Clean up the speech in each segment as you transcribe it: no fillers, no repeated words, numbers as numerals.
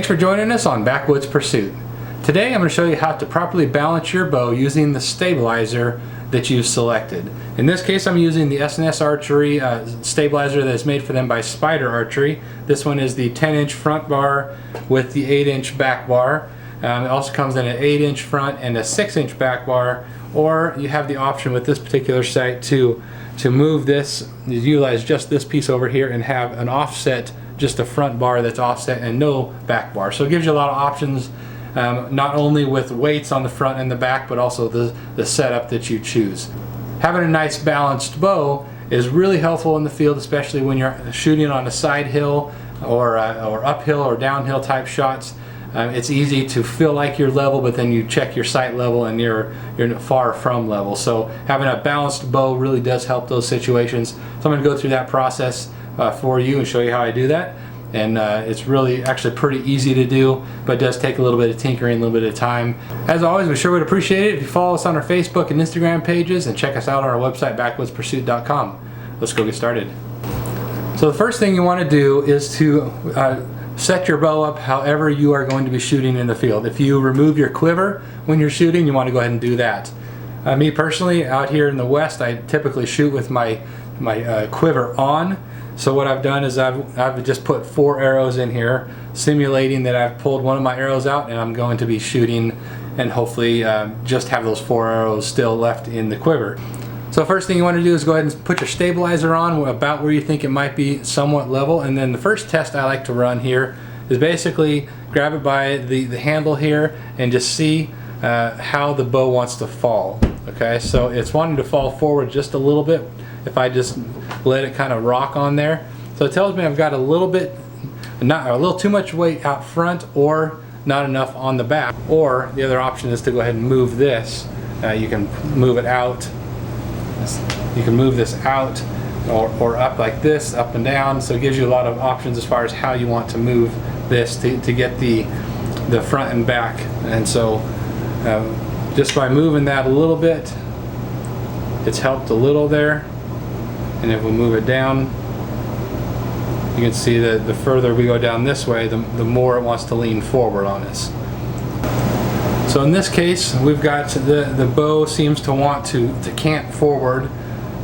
Thanks for joining us on Backwoods Pursuit. Today I'm going to show you how to properly balance your bow using the stabilizer that you've selected. In this case I'm using the S&S Archery stabilizer that is made for them by Spyder Archery. This one is the 10-inch front bar with the 8-inch back bar. It also comes in an 8-inch front and a 6-inch back bar, or you have the option with this particular sight to move this, utilize just this piece over here and have an offset, just a front bar that's offset and no back bar. So it gives you a lot of options, not only with weights on the front and the back, but also the setup that you choose. Having a nice balanced bow is really helpful in the field, especially when you're shooting on a side hill or uphill or downhill type shots. It's easy to feel like you're level, but then you check your sight level and you're far from level. So having a balanced bow really does help those situations. So I'm going to go through that process for you and show you how I do that. And it's really actually pretty easy to do, but it does take a little bit of tinkering, a little bit of time. As always, we sure would appreciate it if you follow us on our Facebook and Instagram pages and check us out on our website, backwoodspursuit.com. Let's go get started. So the first thing you want to do is to set your bow up however you are going to be shooting in the field. If you remove your quiver when you're shooting, you want to go ahead and do that. Me personally, out here in the West, I typically shoot with my quiver on. So what I've done is I've just put 4 arrows in here, simulating that I've pulled one of my arrows out and I'm going to be shooting and hopefully just have those 4 arrows still left in the quiver. So first thing you want to do is go ahead and put your stabilizer on about where you think it might be somewhat level, and then the first test I like to run here is basically grab it by the handle here and just see how the bow wants to fall. Okay, so it's wanting to fall forward just a little bit if I just let it kind of rock on there. So it tells me I've got a little too much weight out front or not enough on the back. Or the other option is to go ahead and move this. You can move it out. You can move this out or up like this, up and down. So it gives you a lot of options as far as how you want to move this to get the front and back. And so just by moving that a little bit, it's helped a little there. And if we move it down, you can see that the further we go down this way, the more it wants to lean forward on us. So in this case, we've got the bow seems to want to cant forward,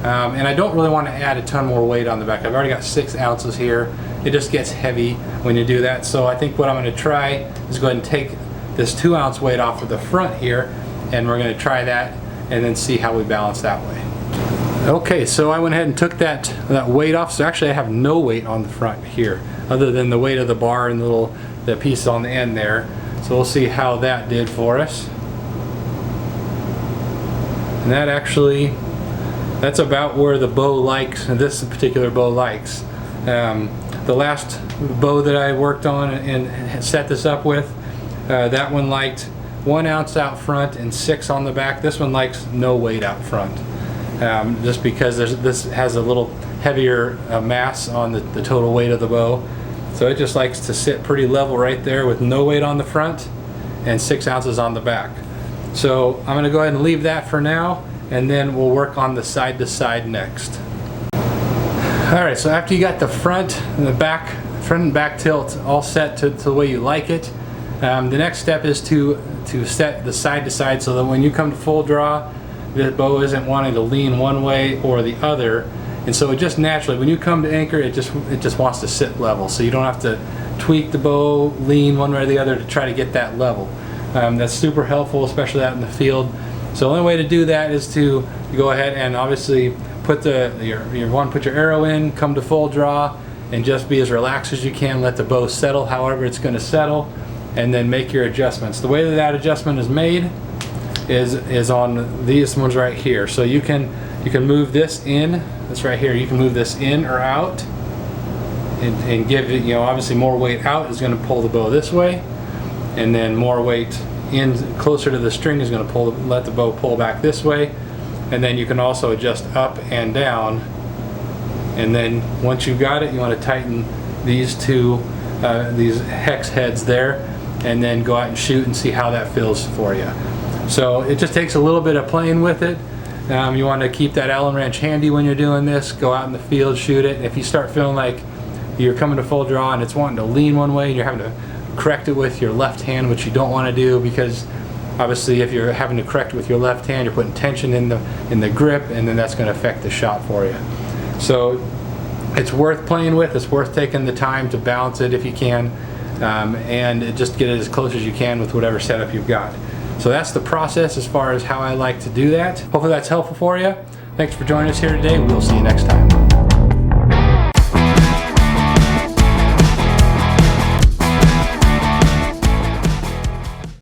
and I don't really want to add a ton more weight on the back. I've already got 6 ounces here. It just gets heavy when you do that. So I think what I'm going to try is go ahead and take this 2-ounce weight off of the front here, and we're going to try that and then see how we balance that way. Okay, so I went ahead and took that weight off. So actually I have no weight on the front here other than the weight of the bar and the piece on the end there. So we'll see how that did for us. And that's about where the bow likes, and this particular bow likes. The last bow that I worked on and set this up with, that one liked 1 ounce out front and 6 on the back. This one likes no weight out front. Just because this has a little heavier mass on the total weight of the bow. So it just likes to sit pretty level right there with no weight on the front and 6 ounces on the back. So I'm going to go ahead and leave that for now, and then we'll work on the side to side next. Alright, so after you got the front and back tilt all set to the way you like it, the next step is to set the side to side so that when you come to full draw, the bow isn't wanting to lean one way or the other, and so it just naturally, when you come to anchor, it just wants to sit level. So you don't have to tweak the bow, lean one way or the other to try to get that level. That's super helpful, especially out in the field. So the only way to do that is to go ahead and obviously put your arrow in, come to full draw, and just be as relaxed as you can. Let the bow settle however it's going to settle, and then make your adjustments. The way that adjustment is made is on these ones right here. So you can move this in, this right here, you can move this in or out and give it, obviously more weight out is going to pull the bow this way, and then more weight in closer to the string is going to let the bow pull back this way. And then you can also adjust up and down, and then once you've got it, you want to tighten these these hex heads there, and then go out and shoot and see how that feels for you. So it just takes a little bit of playing with it. You want to keep that Allen wrench handy when you're doing this. Go out in the field, shoot it. If you start feeling like you're coming to full draw and it's wanting to lean one way and you're having to correct it with your left hand, which you don't want to do, because obviously if you're having to correct it with your left hand, you're putting tension in the grip, and then that's going to affect the shot for you. So it's worth playing with. It's worth taking the time to balance it if you can, and just get it as close as you can with whatever setup you've got. So that's the process as far as how I like to do that. Hopefully that's helpful for you. Thanks for joining us here today. We'll see you next time.